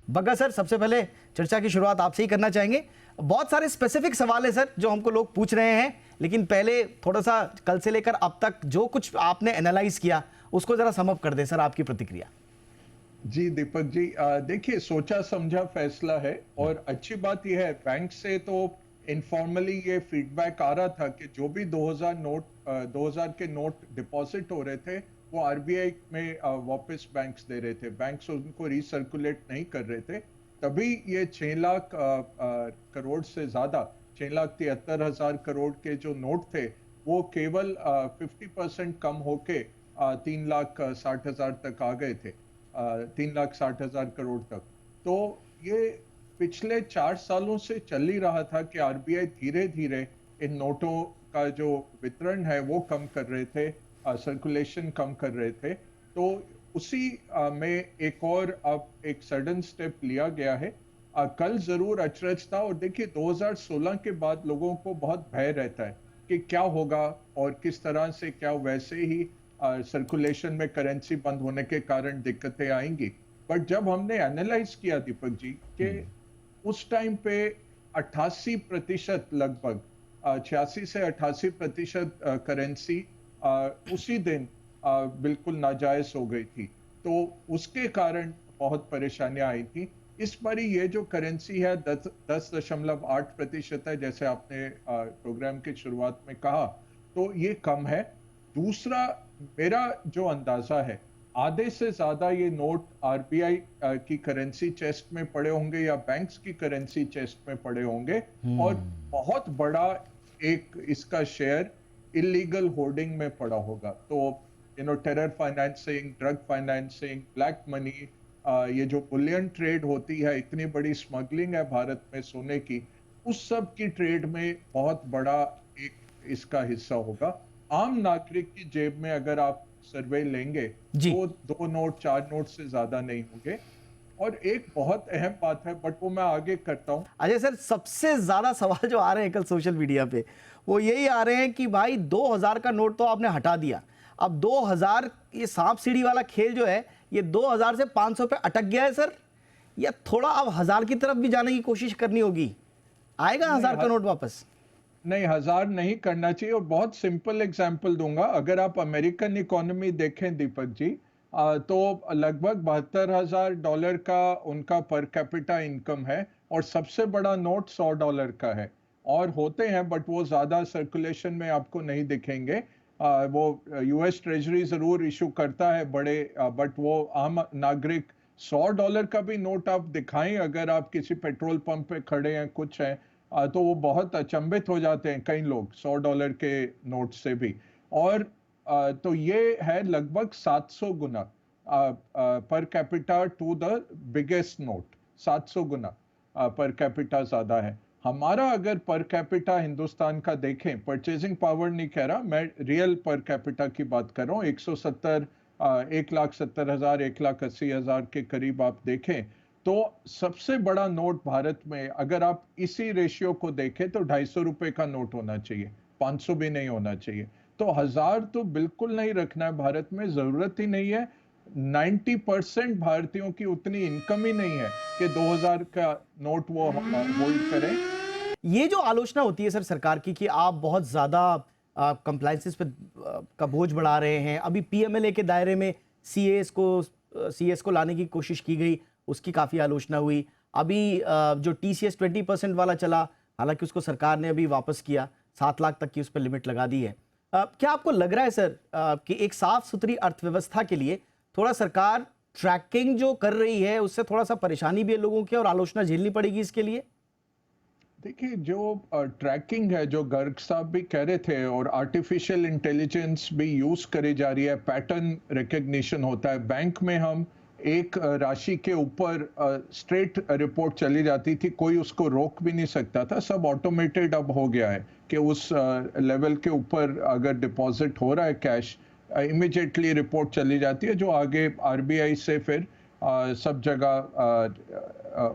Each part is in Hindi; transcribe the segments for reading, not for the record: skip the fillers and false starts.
बग्गा सर, सबसे पहले चर्चा की शुरुआत आपसे ही करना चाहेंगे। बहुत सारे स्पेसिफिक सवाल है सर जो हमको लोग पूछ रहे हैं, लेकिन पहले थोड़ा सा कल से लेकर अब तक जो कुछ आपने एनालाइज किया उसको जरा सम अप कर दें सर, आपकी प्रतिक्रिया। जी दीपक जी, देखिए सोचा समझा फैसला है और अच्छी बात यह है बैंक से तो इनफॉर्मली ये फीडबैक आ रहा था कि जो भी 2000 के नोट डिपॉजिट हो रहे थे वो आरबीआई में वापस बैंक्स दे रहे थे, बैंक्स उनको रिसर्कुलेट नहीं कर रहे थे। तभी ये 6 लाख करोड़ से ज्यादा 6,73,000 करोड़ के जो नोट थे वो केवल 50% कम होके 3,60,000 तक आ गए थे, 3,60,000 करोड़ तक। तो ये पिछले 4 सालों से चल ही रहा था कि आरबीआई धीरे धीरे इन नोटों का जो वितरण है वो कम कर रहे थे, सर्कुलेशन कम कर रहे थे। तो उसी में एक और अब एक सडन स्टेप लिया गया है। कल जरूर अचरज था और देखिए 2016 के बाद लोगों को बहुत भय रहता है कि क्या होगा और किस तरह से, क्या वैसे ही सर्कुलेशन में करेंसी बंद होने के कारण दिक्कतें आएंगी। बट जब हमने एनालाइज किया दीपक जी कि उस टाइम पे 88% लगभग 86 से 88% करेंसी उसी दिन बिल्कुल नाजायज हो गई थी, तो उसके कारण बहुत परेशानियां आई थी। इस बारी ये जो करेंसी है 10.8% है, जैसे आपने प्रोग्राम की शुरुआत में कहा, तो ये कम है। दूसरा, मेरा जो अंदाजा है आधे से ज्यादा ये नोट आरबीआई की करेंसी चेस्ट में पड़े होंगे या बैंक्स की करेंसी चेस्ट में पड़े होंगे और बहुत बड़ा एक इसका शेयर इलीगल होर्डिंग में पड़ा होगा। तो terror financing, drug financing, black money, ये जो बुलियन ट्रेड होती है, इतनी बड़ी स्मगलिंग है भारत में सोने की, उस सब की ट्रेड में बहुत बड़ा एक इसका हिस्सा होगा। आम नागरिक की जेब में अगर आप सर्वे लेंगे तो 2 नोट 4 नोट से ज्यादा नहीं होंगे। और एक बहुत अहम बात है, बट वो मैं आगे करता हूं। अजय सर, सबसे ज्यादा सवाल जो आ रहे हैं कल सोशल मीडिया पे वो यही आ रहे हैं कि भाई 2000 का नोट तो आपने हटा दिया, अब 2000 ये सांप सीढ़ी वाला खेल जो है ये 2000 से 500 पे अटक गया है सर, या थोड़ा अब 1000 की तरफ भी जाने की कोशिश करनी होगी? आएगा 1000 का नोट वापस? नहीं, 1000 नहीं करना चाहिए। और बहुत सिंपल एग्जांपल दूंगा, अगर आप अमेरिकन इकोनॉमी देखें दीपक जी, तो लगभग $72,000 का उनका पर कैपिटा इनकम है और सबसे बड़ा नोट $100 का है। और होते हैं बट वो ज्यादा सर्कुलेशन में आपको नहीं दिखेंगे। वो यूएस ट्रेजरी जरूर इशू करता है बड़े, बट वो आम नागरिक $100 का भी नोट आप दिखाएं, अगर आप किसी पेट्रोल पंप पे खड़े हैं, कुछ है, तो वो बहुत अचंभित हो जाते हैं कई लोग $100 के नोट से भी। और तो ये है लगभग 700 गुना per capita to the biggest note, 700 गुना पर कैपिटा ज्यादा है। हमारा अगर पर कैपिटा हिंदुस्तान का देखें, परचेजिंग पावर नहीं कह रहा मैं, रियल पर कैपिटा की बात कर रहा हूँ, 1,70,000 1,80,000 के करीब आप देखें, तो सबसे बड़ा नोट भारत में अगर आप इसी रेशियो को देखें तो ₹250 का नोट होना चाहिए, 500 भी नहीं होना चाहिए। तो 1000 तो बिल्कुल नहीं रखना है भारत में, जरूरत ही नहीं है। 90% भारतीयों की उतनी इनकम ही नहीं है कि 2000 का नोट वो होल्ड करें। ये जो आलोचना होती है सर सरकार की कि आप बहुत ज्यादा कंप्लायंसेस पे का बोझ बढ़ा रहे हैं, अभी पीएमएलए के दायरे में सीएस को लाने की कोशिश की गई, उसकी काफी आलोचना हुई। अभी जो टीसीएस 20% वाला चला, हालांकि उसको सरकार ने अभी वापस किया, 7 लाख तक की उस पर लिमिट लगा दी है। क्या आपको लग रहा है सर कि एक साफ सुथरी अर्थव्यवस्था के लिए थोड़ा सरकार ट्रैकिंग जो कर रही है उससे थोड़ा सा परेशानी भी है लोगों की और आलोचना झेलनी पड़ेगी इसके लिए? देखिए, जो ट्रैकिंग है, जो गर्ग साहब भी कह रहे थे, और आर्टिफिशियल इंटेलिजेंस भी यूज करी जा रही है, पैटर्न रिकग्निशन होता है। बैंक में हम एक राशि के ऊपर स्ट्रेट रिपोर्ट चली जाती थी, कोई उसको रोक भी नहीं सकता था, सब ऑटोमेटेड अब हो गया है कि उस लेवल के ऊपर अगर डिपॉजिट हो रहा है कैश, इमीडिएटली रिपोर्ट चली जाती है जो आगे आरबीआई से फिर सब जगह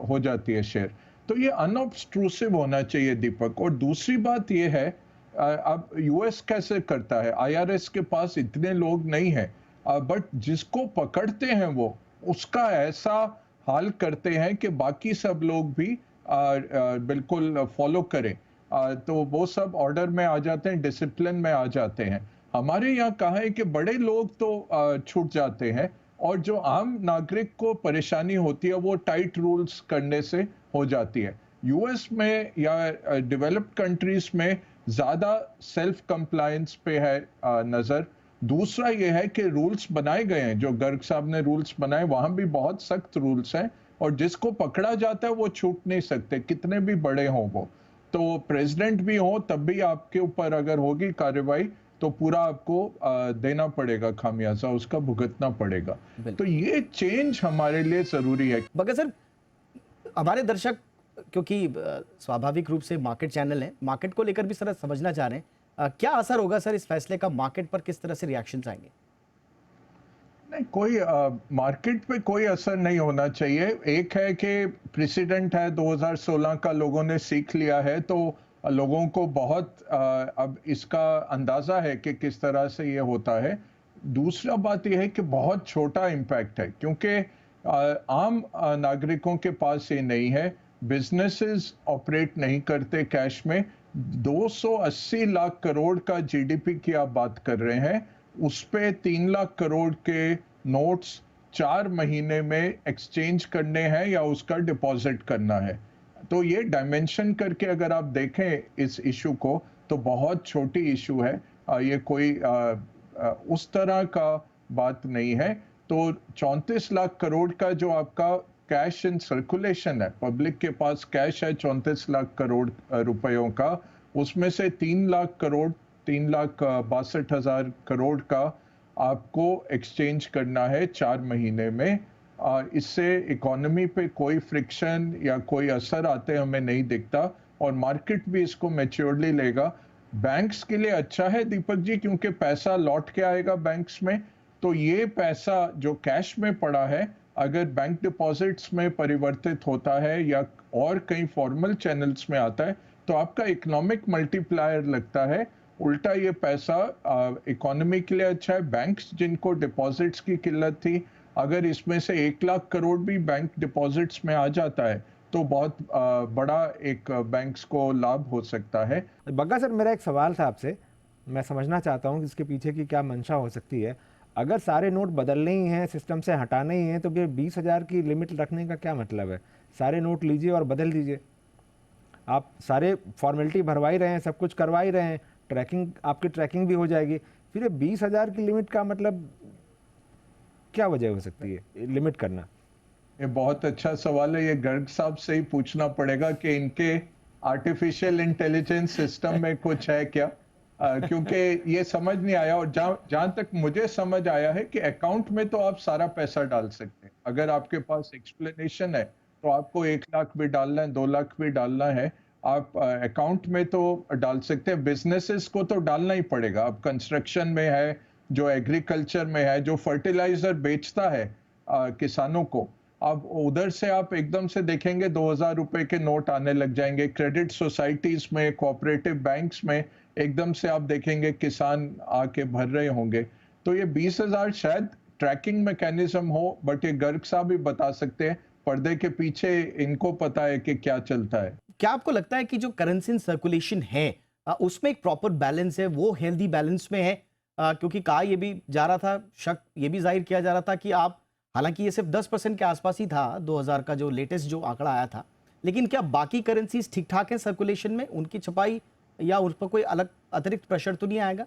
हो जाती है शेयर। तो ये अनऑब्स्ट्रूसिव होना चाहिए दीपक। और दूसरी बात ये है, अब यूएस कैसे करता है, आईआरएस के पास इतने लोग नहीं है, बट जिसको पकड़ते हैं वो उसका ऐसा हाल करते हैं कि बाकी सब लोग भी बिल्कुल फॉलो करें। तो वो सब ऑर्डर में आ जाते हैं, डिसिप्लिन में आ जाते हैं। हमारे यहाँ कहा है कि बड़े लोग तो छूट जाते हैं और जो आम नागरिक को परेशानी होती है वो टाइट रूल्स करने से हो जाती है। यूएस में या डेवलप्ड कंट्रीज में ज़्यादा सेल्फ कंप्लायंस पे है नज़र। दूसरा ये है कि रूल्स बनाए गए हैं, जो गर्ग साहब ने रूल्स बनाए वहां भी बहुत सख्त रूल्स हैं और जिसको पकड़ा जाता है वो छूट नहीं सकते, कितने भी बड़े हों वो। तो प्रेसिडेंट भी हो तब भी आपके ऊपर अगर होगी कार्रवाई तो पूरा आपको देना पड़ेगा, खामियाजा उसका भुगतना पड़ेगा। तो बिल्कुल। ये चेंज हमारे लिए जरूरी है। मगर सर, हमारे दर्शक, क्योंकि स्वाभाविक रूप से मार्केट चैनल है, मार्केट को लेकर भी सर समझना चाह रहे हैं, क्या असर होगा सर इस फैसले का, मार्केट पर किस तरह से रिएक्शंस आएंगे? नहीं, कोई मार्केट पे कोई असर नहीं होना चाहिए। एक है कि प्रेसिडेंट है 2016 का, लोगों ने सीख लिया है तो लोगों को बहुत अब इसका अंदाजा है कि किस तरह से ये होता है। दूसरा बात यह है कि बहुत छोटा इम्पैक्ट है क्योंकि आम नागरिकों के पास ये नहीं है। बिजनेसेस ऑपरेट नहीं करते कैश में। 280 लाख करोड़ का जीडीपी की आप बात कर रहे हैं, उस पे 3 लाख करोड़ के नोट्स 4 महीने में एक्सचेंज करने हैं या उसका डिपॉजिट करना है। तो ये डायमेंशन करके अगर आप देखें इस इशू को तो बहुत छोटी इशू है। ये कोई उस तरह का बात नहीं है। तो 34 लाख करोड़ का जो आपका कैश इन सर्कुलेशन है, पब्लिक के पास कैश है 34 लाख करोड़ रुपयों का, उसमें से 3 लाख करोड़, 3,62,000 करोड़ का आपको एक्सचेंज करना है 4 महीने में। इससे इकोनॉमी पे कोई फ्रिक्शन या कोई असर आते हमें नहीं दिखता और मार्केट भी इसको मैच्योरली लेगा। बैंक्स के लिए अच्छा है दीपक जी, क्योंकि पैसा लौट के आएगा बैंक्स में। तो ये पैसा जो कैश में पड़ा है अगर बैंक डिपॉजिट्स में परिवर्तित होता है या और कई फॉर्मल चैनल्स में आता है तो आपका इकोनॉमिक मल्टीप्लायर लगता है। उल्टा ये पैसा इकोनॉमी के लिए अच्छा है। बैंक्स जिनको डिपॉजिट्स की किल्लत थी, अगर इसमें से 1 लाख करोड़ भी बैंक डिपॉजिट्स में आ जाता है तो बहुत बड़ा एक बैंक्स को लाभ हो सकता है। बग्गा सर, मेरा एक सवाल था आपसे, मैं समझना चाहता हूँ कि इसके पीछे की क्या मंशा हो सकती है। अगर सारे नोट बदलने ही हैं, सिस्टम से हटाने ही हैं, तो फिर 20,000 की लिमिट रखने का क्या मतलब है? सारे नोट लीजिए और बदल दीजिए। आप सारे फॉर्मेलिटी भरवा ही रहे हैं, सब कुछ करवा ही रहे हैं, ट्रैकिंग, आपकी ट्रैकिंग भी हो जाएगी, फिर ये 20,000 की लिमिट का मतलब क्या वजह हो सकती है लिमिट करना? ये बहुत अच्छा सवाल है। ये गर्ग साहब से ही पूछना पड़ेगा कि इनके आर्टिफिशियल इंटेलिजेंस सिस्टम में कुछ है क्या, क्योंकि ये समझ नहीं आया। और जहां तक मुझे समझ आया है कि अकाउंट में तो आप सारा पैसा डाल सकते हैं। अगर आपके पास एक्सप्लेनेशन है तो आपको 1 लाख भी डालना है, 2 लाख भी डालना है, आप अकाउंट में तो डाल सकते हैं। बिजनेसेस को तो डालना ही पड़ेगा। अब कंस्ट्रक्शन में है, जो एग्रीकल्चर में है, जो फर्टिलाइजर बेचता है किसानों को, अब उधर से आप एकदम से देखेंगे 2,000 रुपए के नोट आने लग जाएंगे। क्रेडिट सोसाइटीज में, कोऑपरेटिव बैंक्स में एकदम से आप देखेंगे किसान आके भर रहे होंगे। तो ये 20,000 शायद ट्रैकिंग मैकेनिज्म हो, बट ये गर्ग साहब भी बता सकते हैं, पर्दे के पीछे इनको पता है कि क्या चलता है। क्या आपको लगता है कि जो करेंसी सर्कुलेशन है, उसमें एक प्रॉपर बैलेंस है, वो हेल्दी बैलेंस में है? क्योंकि कहा ये भी जा रहा था, शक ये भी जाहिर किया जा रहा था कि आप, हालांकि ये सिर्फ 10% के आसपास ही था 2000 का जो लेटेस्ट जो आंकड़ा आया था, लेकिन क्या बाकी करेंसीज ठीक ठाक है सर्कुलेशन में, उनकी छपाई या उस पर कोई अलग अतिरिक्त प्रेशर तो नहीं आएगा?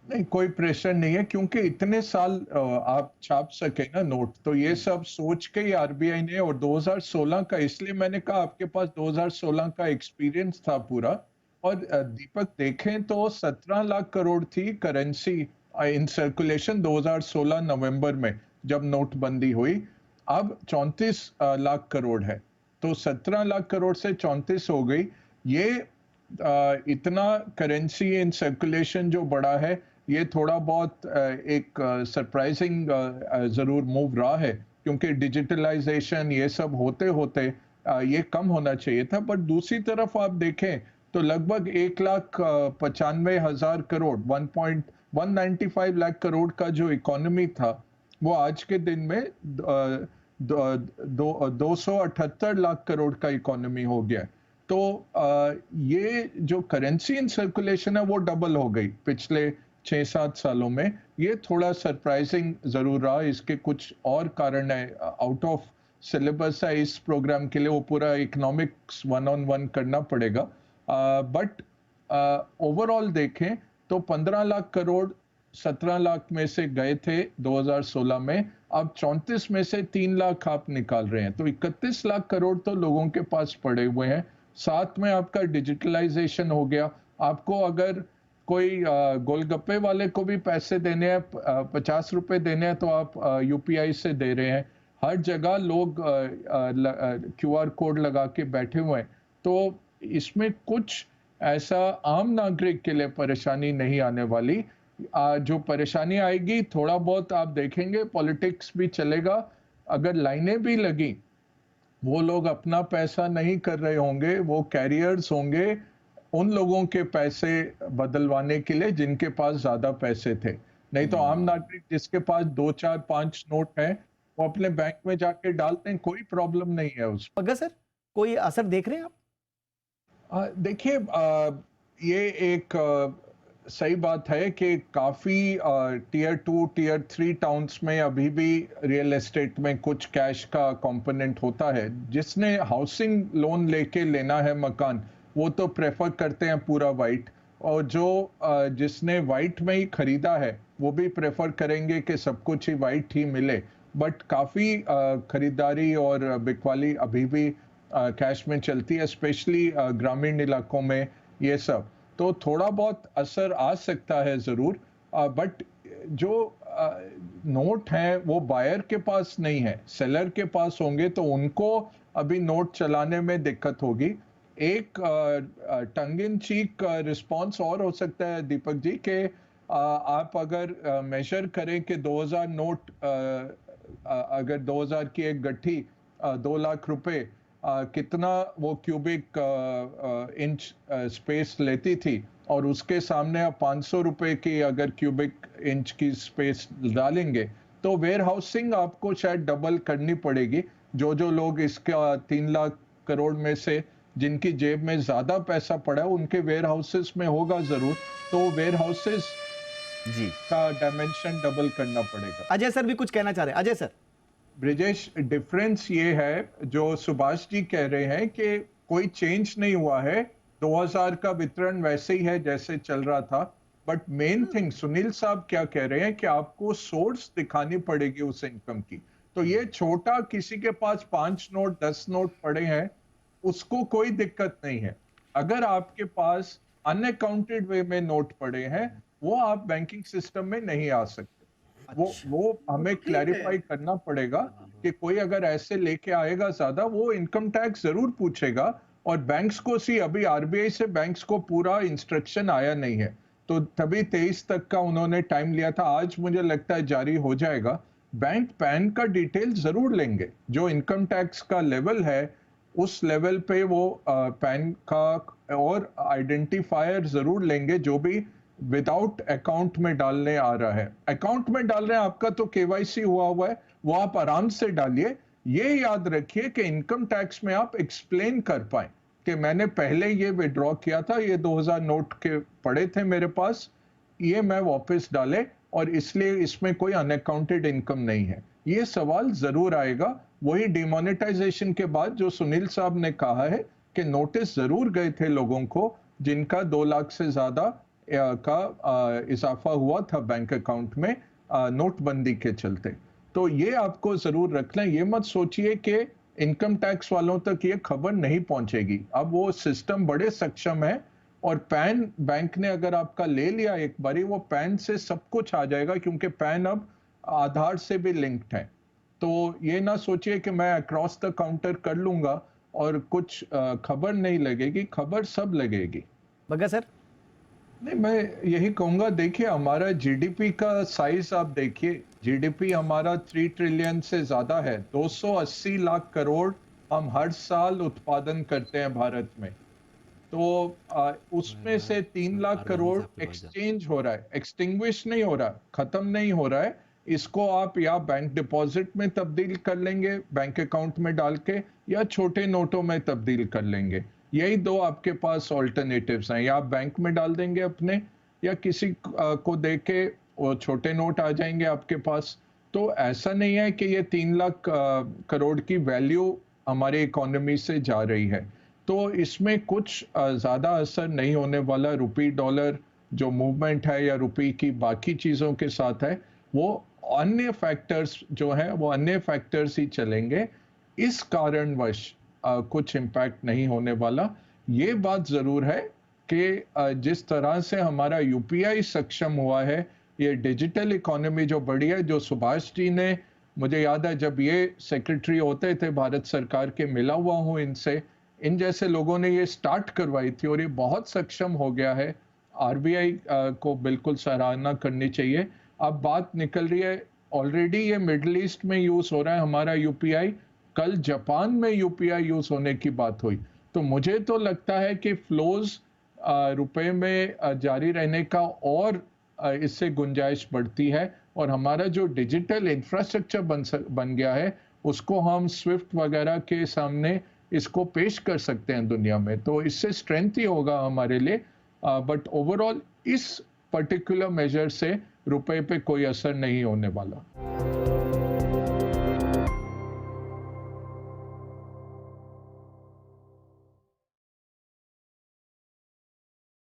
नहीं, कोई प्रेशर नहीं है क्योंकि इतने साल आप छाप सके ना नोट, तो ये सब सोच के ही आरबीआई ने, और 2016 का, इसलिए मैंने कहा आपके पास 2016 का एक्सपीरियंस था पूरा। और दीपक देखें तो 17 लाख करोड़ थी करेंसी इन सर्कुलेशन 2016 नवंबर में जब नोटबंदी हुई। अब 34 लाख करोड़ है। तो 17 लाख करोड़ से 34 हो गई। ये इतना करेंसी इन सर्कुलेशन जो बढ़ा है, ये थोड़ा बहुत एक सरप्राइजिंग जरूर मूव रहा है, क्योंकि डिजिटलाइजेशन ये सब होते होते ये कम होना चाहिए था। पर दूसरी तरफ आप देखें तो लगभग 1,95,000 करोड़, 1.195 लाख करोड़ का जो इकोनॉमी था, वो आज के दिन में 278 लाख करोड़ का इकोनॉमी हो गया है। तो ये जो करेंसी इन सर्कुलेशन है वो डबल हो गई पिछले 6-7 सालों में। ये थोड़ा सरप्राइजिंग जरूर रहा। इसके कुछ और कारण है, आउट ऑफ सिलेबस है इस प्रोग्राम के लिए, वो पूरा इकोनॉमिक्स 1-on-1 करना पड़ेगा। बट ओवरऑल देखें तो 15 लाख करोड़ 17 लाख में से गए थे 2016 में, अब 34 में से 3 लाख आप निकाल रहे हैं, तो 31 लाख करोड़ तो लोगों के पास पड़े हुए हैं। साथ में आपका डिजिटलाइजेशन हो गया। आपको अगर कोई गोलगप्पे वाले को भी पैसे देने हैं, 50 रुपए देने हैं, तो आप यूपीआई से दे रहे हैं। हर जगह लोग क्यूआर कोड लगा के बैठे हुए हैं। तो इसमें कुछ ऐसा आम नागरिक के लिए परेशानी नहीं आने वाली। जो परेशानी आएगी, थोड़ा बहुत आप देखेंगे पॉलिटिक्स भी चलेगा। अगर लाइनें भी लगी, वो लोग अपना पैसा नहीं कर रहे होंगे, वो कैरियर्स होंगे उन लोगों के पैसे बदलवाने के लिए जिनके पास ज्यादा पैसे थे। नहीं तो आम नागरिक जिसके पास 2, 4, 5 नोट हैं, वो अपने बैंक में जाके डालते हैं, कोई प्रॉब्लम नहीं है उसमें। अगर सर कोई असर देख रहे हैं आप? देखिए, ये एक सही बात है कि काफी टियर 2, टियर 3 टाउन्स में अभी भी रियल एस्टेट में कुछ कैश का कंपोनेंट होता है। जिसने हाउसिंग लोन लेके लेना है मकान, वो तो प्रेफर करते हैं पूरा वाइट, और जो जिसने वाइट में ही खरीदा है वो भी प्रेफर करेंगे कि सब कुछ ही वाइट ही मिले। बट काफी खरीदारी और बिकवाली अभी भी कैश में चलती है, स्पेशली ग्रामीण इलाकों में ये सब। तो थोड़ा बहुत असर आ सकता है जरूर, बट जो नोट हैं वो बायर के पास नहीं है, सेलर के पास होंगे, तो उनको अभी नोट चलाने में दिक्कत होगी। एक टंग इन चीक रिस्पॉन्स और हो सकता है दीपक जी के आप अगर मेजर करें कि 2000 नोट, अगर 2000 की एक गट्ठी 2 लाख रुपए कितना वो क्यूबिक इंच स्पेस लेती थी, और उसके सामने आप 500 रुपए की अगर क्यूबिक इंच की स्पेस डालेंगे, तो वेयर हाउसिंग आपको शायद डबल करनी पड़ेगी। जो जो लोग इसका 3 लाख करोड़ में से जिनकी जेब में ज्यादा पैसा पड़ा है, उनके वेयर हाउसेस में होगा जरूर, तो वेयर हाउसेस जी, का डायमेंशन डबल करना पड़ेगा। अजय सर भी कुछ कहना चाह रहे हैं। अजय सर। ब्रिजेश, डिफरेंस ये है जो सुभाष जी कह रहे हैं कि कोई चेंज नहीं हुआ है, 2000 का वितरण वैसे ही है जैसे चल रहा था। बट मेन थिंग सुनील साहब क्या कह रहे हैं कि आपको सोर्स दिखानी पड़ेगी उस इनकम की। तो ये छोटा किसी के पास 5 नोट 10 नोट पड़े हैं, उसको कोई दिक्कत नहीं है। अगर आपके पास अनअकाउंटेड वे में नोट पड़े हैं, वो आप बैंकिंग सिस्टम में नहीं आ सकते। वो हमें क्लैरिफाई करना पड़ेगा कि कोई अगर ऐसे लेके आएगा ज्यादा, वो इनकम टैक्स जरूर पूछेगा। और बैंक्स को अभी आरबीआई से बैंक्स को पूरा इंस्ट्रक्शन आया नहीं है, तो तभी 23 तक का उन्होंने टाइम लिया था। आज मुझे लगता है जारी हो जाएगा। बैंक पैन का डिटेल जरूर लेंगे, जो इनकम टैक्स का लेवल है उस लेवल पे वो पैन का और आइडेंटिफायर जरूर लेंगे, जो भी विदाउट अकाउंट में डालने आ रहा है। अकाउंट में डाल रहे हैं, आपका तो केवाईसी हुआ है, वो आप आराम से डालिए। ये याद रखिए कि इनकम टैक्स में आप एक्सप्लेन कर पाए कि मैंने पहले ये विड्रॉ किया था, ये 2000 नोट के पड़े थे मेरे पास, ये मैं वापस डाले, और इसलिए इसमें कोई अनअकाउंटेड इनकम नहीं है। ये सवाल जरूर आएगा। वही डिमोनेटाइजेशन के बाद जो सुनील साहब ने कहा है कि नोटिस जरूर गए थे लोगों को जिनका 2 लाख से ज्यादा का इजाफा हुआ था बैंक अकाउंट में नोटबंदी के चलते। तो ये आपको जरूर रखना है। ये मत सोचिए कि इनकम टैक्स वालों तक ये खबर नहीं पहुंचेगी। अब वो सिस्टम बड़े सक्षम है, और पैन बैंक ने अगर आपका ले लिया एक बारी, वो पैन से सब कुछ आ जाएगा, क्योंकि पैन अब आधार से भी लिंक्ड है। तो ये ना सोचिए कि मैं अक्रॉस द काउंटर कर लूंगा और कुछ खबर नहीं लगेगी, खबर सब लगेगी। बग्गा सर। नहीं, मैं यही कहूंगा, देखिए हमारा जीडीपी का साइज आप देखिए, जीडीपी हमारा 3 ट्रिलियन से ज्यादा है, 280 लाख करोड़ हम हर साल उत्पादन करते हैं भारत में। तो उसमें से 3 लाख करोड़ एक्सचेंज हो रहा है, एक्सटिंग्विश नहीं हो रहा, खत्म नहीं हो रहा है। इसको आप या बैंक डिपॉजिट में तब्दील कर लेंगे बैंक अकाउंट में डाल के, या छोटे नोटों में तब्दील कर लेंगे। यही दो आपके पास ऑल्टरनेटिव्स हैं, या आप बैंक में डाल देंगे अपने, या किसी को दे के वो छोटे नोट आ जाएंगे आपके पास। तो ऐसा नहीं है कि ये 3 लाख करोड़ की वैल्यू हमारी इकोनॉमी से जा रही है। तो इसमें कुछ ज़्यादा असर नहीं होने वाला। रुपी डॉलर जो मूवमेंट है या रुपी की बाकी चीज़ों के साथ है, वो अन्य फैक्टर्स जो हैं वो अन्य फैक्टर्स ही चलेंगे। इस कारणवश कुछ इम्पैक्ट नहीं होने वाला। ये बात ज़रूर है कि जिस तरह से हमारा यूपीआई सक्षम हुआ है, ये डिजिटल इकोनॉमी जो बढ़ी है, जो सुभाष जी ने, मुझे याद है जब ये सेक्रेटरी होते थे भारत सरकार के, मिला हुआ हूँ इनसे, इन जैसे लोगों ने ये स्टार्ट करवाई थी और ये बहुत सक्षम हो गया है। आरबीआई को बिल्कुल सराहना करनी चाहिए। अब बात निकल रही है, ऑलरेडी ये मिडिल ईस्ट में यूज हो रहा है हमारा यूपीआई, कल जापान में यूपीआई यूज होने की बात हुई। तो मुझे तो लगता है कि फ्लोज रुपए में जारी रहने का और इससे गुंजाइश बढ़ती है, और हमारा जो डिजिटल इंफ्रास्ट्रक्चर बन गया है, उसको हम स्विफ्ट वगैरह के सामने इसको पेश कर सकते हैं दुनिया में। तो इससे स्ट्रेंथ ही होगा हमारे लिए। बट ओवरऑल इस पर्टिकुलर मेजर से रुपए पे कोई असर नहीं होने वाला।